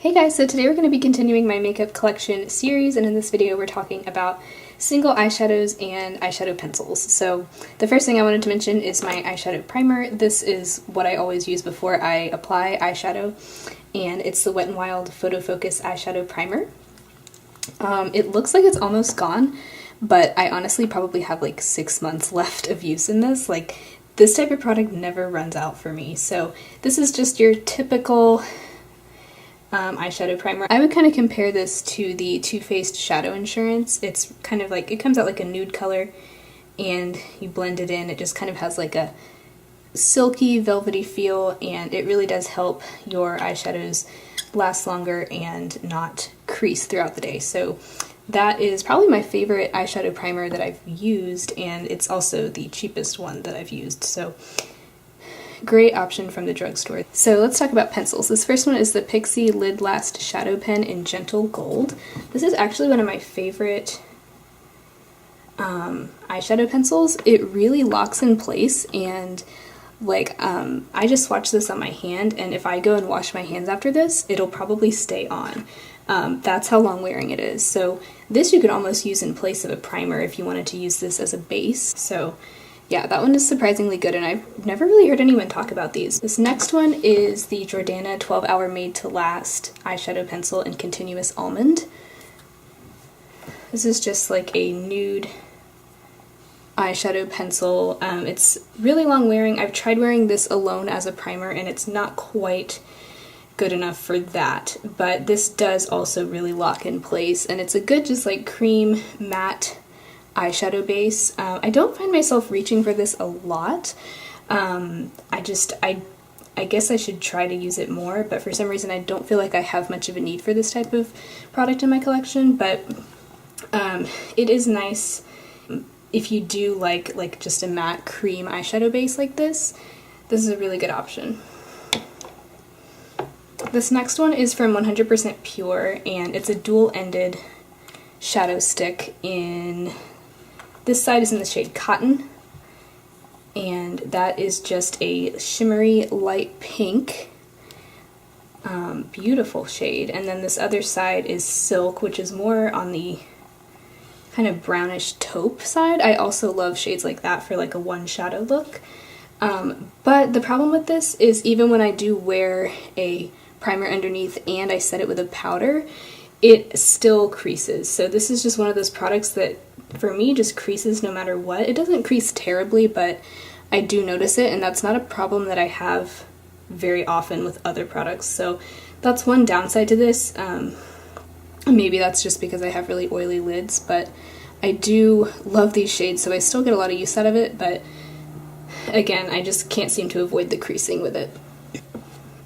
Hey guys, so today we're going to be continuing my makeup collection series, and in this video we're talking about single eyeshadows and eyeshadow pencils. So the first thing I wanted to mention is my eyeshadow primer. This is what I always use before I apply eyeshadow, and it's the Wet n Wild Photofocus eyeshadow primer. It looks like it's almost gone, but I honestly probably have like 6 months left of use in this. Like, this type of product never runs out for me. So this is just your typical eyeshadow primer. I would kind of compare this to the Too Faced Shadow Insurance. It's kind of like, it comes out like a nude color and you blend it in. It just kind of has like a silky, velvety feel, and it really does help your eyeshadows last longer and not crease throughout the day. So that is probably my favorite eyeshadow primer that I've used, and it's also the cheapest one that I've used. So great option from the drugstore. So let's talk about pencils. This first one is the Pixi Lid Last Shadow Pen in Gentle Gold. This is actually one of my favorite eyeshadow pencils. It really locks in place, and like I just swatched this on my hand, and if I go and wash my hands after this, it'll probably stay on. That's how long wearing it is. So this you could almost use in place of a primer if you wanted to use this as a base. So yeah, that one is surprisingly good, and I've never really heard anyone talk about these. This next one is the Jordana 12 Hour Made to Last eyeshadow pencil in Continuous Almond. This is just like a nude eyeshadow pencil. It's really long wearing. I've tried wearing this alone as a primer, and it's not quite good enough for that, but this does also really lock in place, and it's a good just like cream matte eyeshadow base. I don't find myself reaching for this a lot. I guess I should try to use it more, but for some reason I don't feel like I have much of a need for this type of product in my collection. But it is nice if you do like just a matte cream eyeshadow base like this. This is a really good option. This next one is from 100% Pure, and it's a dual-ended shadow stick in, this side is in the shade Cotton, and that is just a shimmery light pink, beautiful shade. And then this other side is Silk, which is more on the kind of brownish taupe side. I also love shades like that for like a one shadow look. But the problem with this is even when I do wear a primer underneath and I set it with a powder, it still creases. So this is just one of those products that for me just creases no matter what. It doesn't crease terribly, but I do notice it, and that's not a problem that I have very often with other products. So that's one downside to this. Maybe that's just because I have really oily lids, but I do love these shades, so I still get a lot of use out of it, but again, I just can't seem to avoid the creasing with it.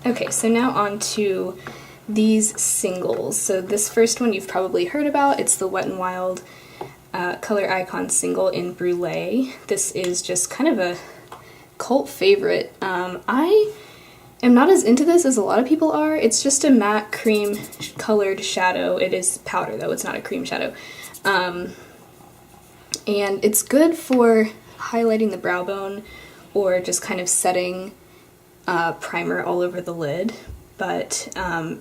Okay, so now on to these singles. So this first one you've probably heard about. It's the Wet n Wild Color Icon single in Brulee. This is just kind of a cult favorite. I am not as into this as a lot of people are. It's just a matte cream colored shadow. It is powder though, it's not a cream shadow. And it's good for highlighting the brow bone or just kind of setting primer all over the lid. But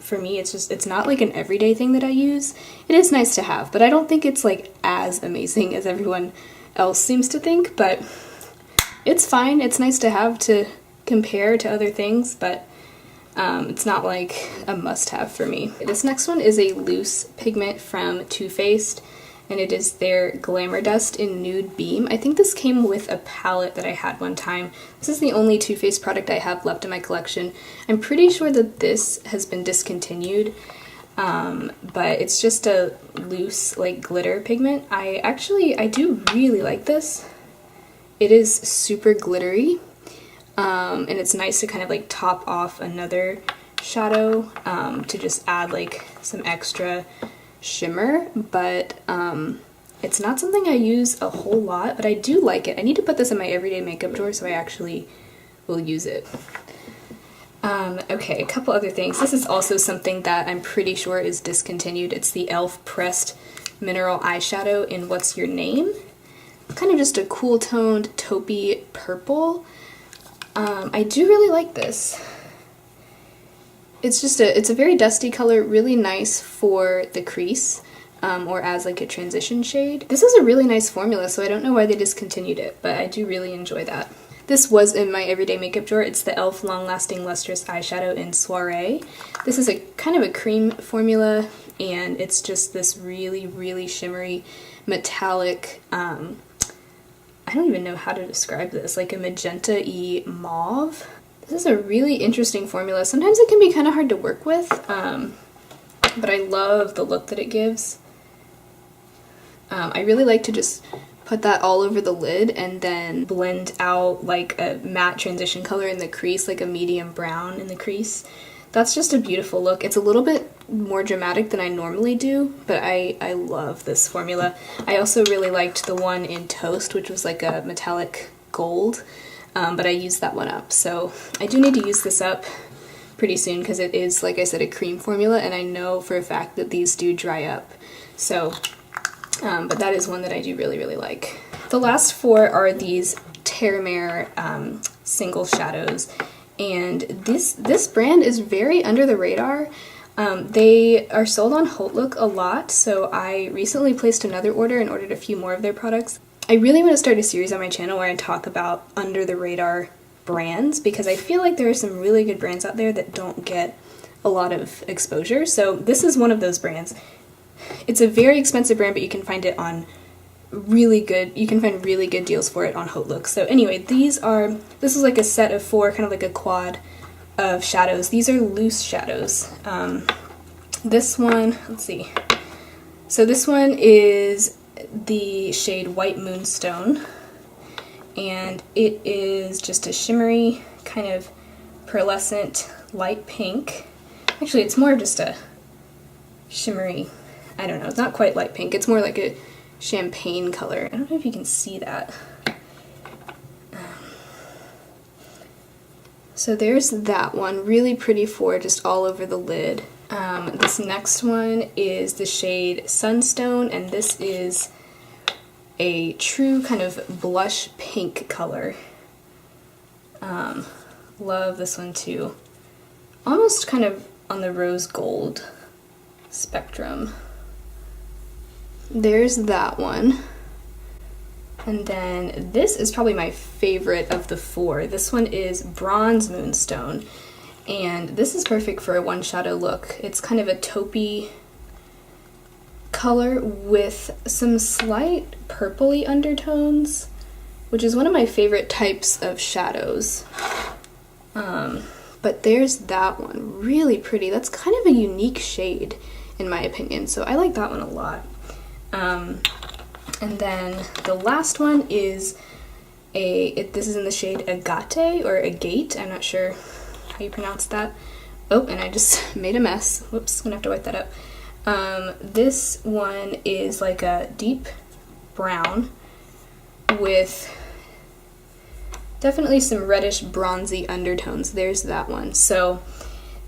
for me, it's not like an everyday thing that I use. It is nice to have, but I don't think it's like as amazing as everyone else seems to think, but it's fine. It's nice to have to compare to other things, but it's not like a must-have for me. This next one is a loose pigment from Too Faced, and it is their Glamour Dust in Nude Beam. I think this came with a palette that I had one time. This is the only Too Faced product I have left in my collection. I'm pretty sure that this has been discontinued, but it's just a loose, like, glitter pigment. I do really like this. It is super glittery, and it's nice to kind of, like, top off another shadow to just add, like, some extra shimmer, but it's not something I use a whole lot, but I do like it. I need to put this in my everyday makeup drawer so I actually will use it. Okay, a couple other things. This is also something that I'm pretty sure is discontinued. It's the e.l.f. Pressed Mineral Eyeshadow in What's Your Name? Kind of just a cool toned taupey purple. I do really like this. it's a very dusty color, really nice for the crease. Or as like a transition shade. This is a really nice formula, so I don't know why they discontinued it, but I do really enjoy that. This was in my everyday makeup drawer. It's the e.l.f. Long Lasting Lustrous Eyeshadow in Soiree. This is a kind of a cream formula, and it's just this really, really shimmery, metallic, I don't even know how to describe this, like a magenta-y mauve. This is a really interesting formula. Sometimes it can be kind of hard to work with, but I love the look that it gives. I really like to just put that all over the lid and then blend out like a matte transition color in the crease, like a medium brown in the crease. That's just a beautiful look. It's a little bit more dramatic than I normally do, but I love this formula. I also really liked the one in Toast, which was like a metallic gold, but I used that one up. So I do need to use this up pretty soon because it is, like I said, a cream formula, and I know for a fact that these do dry up. So but that is one that I do really, really like. The last four are these Terra Mare single shadows, and this brand is very under the radar. They are sold on HauteLook a lot, so I recently placed another order and ordered a few more of their products. I really want to start a series on my channel where I talk about under the radar brands, because I feel like there are some really good brands out there that don't get a lot of exposure, so this is one of those brands. It's a very expensive brand, but you can find it on really good deals for it on HauteLook. So anyway, this is like a set of four, kind of like a quad of shadows. These are loose shadows. This one, let's see. So this one is the shade White Moonstone, and it is just a shimmery kind of pearlescent light pink. Actually, it's more of just a shimmery, I don't know, it's not quite light pink, it's more like a champagne color. I don't know if you can see that. So there's that one, really pretty for just all over the lid. This next one is the shade Sunstone, and this is a true kind of blush pink color. Love this one too. Almost kind of on the rose gold spectrum. There's that one. And then this is probably my favorite of the four. This one is Bronze Moonstone, and this is perfect for a one shadow look. It's kind of a taupey color with some slight purpley undertones, which is one of my favorite types of shadows. But there's that one, really pretty. That's kind of a unique shade in my opinion, so I like that one a lot. And then the last one is this is in the shade Agate or Agate, I'm not sure how you pronounce that. Oh, and I just made a mess. Whoops, gonna have to wipe that up. This one is like a deep brown with definitely some reddish bronzy undertones. There's that one. So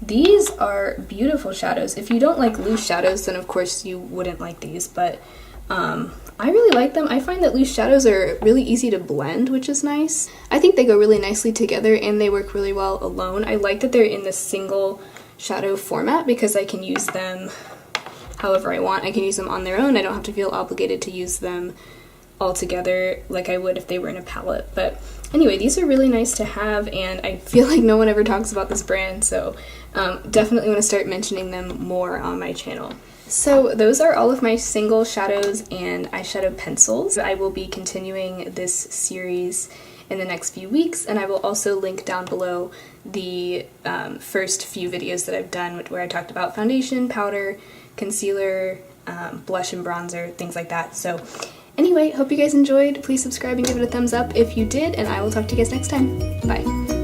these are beautiful shadows. If you don't like loose shadows, then of course you wouldn't like these, but I really like them. I find that loose shadows are really easy to blend, which is nice. I think they go really nicely together and they work really well alone. I like that they're in the single shadow format because I can use them however I want. I can use them on their own. I don't have to feel obligated to use them all together like I would if they were in a palette. But anyway, these are really nice to have, and I feel like no one ever talks about this brand, so definitely want to start mentioning them more on my channel. So those are all of my single shadows and eyeshadow pencils. I will be continuing this series in the next few weeks, and I will also link down below the first few videos that I've done where I talked about foundation, powder, concealer, blush and bronzer, things like that. So anyway, hope you guys enjoyed. Please subscribe and give it a thumbs up if you did, and I will talk to you guys next time. Bye.